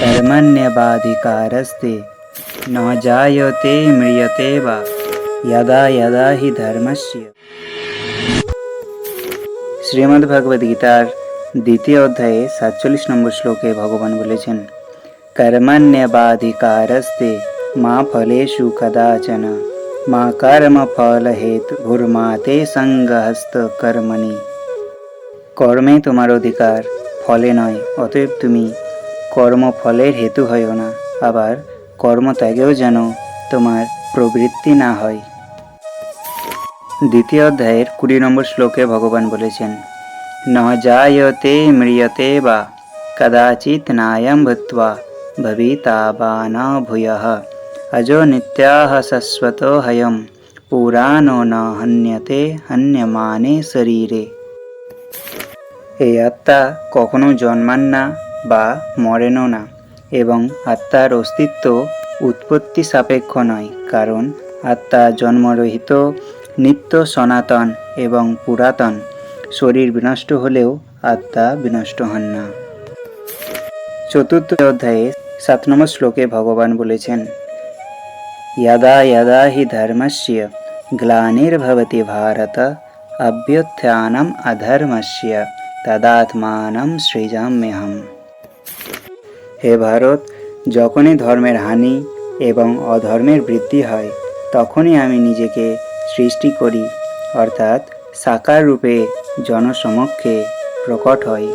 कर्मण्येवाधिकारस्ते न जायते म्रियते वा यदा यदा हि धर्मस्य। শ্রীমদ্ভগবদ গীতার দ্বিতীয় অধ্যায়ে ৪৭ নম্বর শ্লোকে ভগবান বলেছেন, কর্মণ্যেবাধিকারস্তে মা ফলেষু কদাচন মা কর্ম ফল হেতুর্মা তে সঙ্গহস্ত কর্মণি। কর্মে তোমার অধিকার, ফলে নয়, অতএব তুমি কর্মফলের হেতু হইও না, আবার কর্মত্যাগেও যেন তোমার প্রবৃত্তি না হয়। দ্বিতীয় অধ্যায়ের ২০ নম্বর শ্লোকে ভগবান বলেছেন, ন জায়তে ম্রিয়তে বা কদাচিৎ নায়ম ভূত্বা ভবিতা বা ন ভূয়ঃ অজো নিত্যাঃ শাশ্বতো হয়ম পুরাণো ন হন্যতে হন্যমানে শরীরে। এই আত্মা কখনো জন্মান না বা মরেনও না, এবং আত্মার অস্তিত্ব উৎপত্তি সাপেক্ষ নয়, কারণ আত্মা জন্মরহিত, নিত্য, সনাতন এবং পুরাতন। শরীর বিনষ্ট হলেও আত্মা বিনষ্ট হন না। চতুর্থ অধ্যায়ে ৭ নম্বর শ্লোকে ভগবান বলেছেন, যদা যদা হি ধর্মস্য গ্লানির্ভবতি ভারত অভ্যুত্থানম অধর্মস্য তদাত্মানম সৃজাম্যহম। হে ভারত, যখনই ধর্মের হানি এবং অধর্মের বৃদ্ধি হয়, তখনই আমি নিজেকে সৃষ্টি করি, অর্থাৎ সাকার রূপে জনসমক্ষে প্রকট হয়।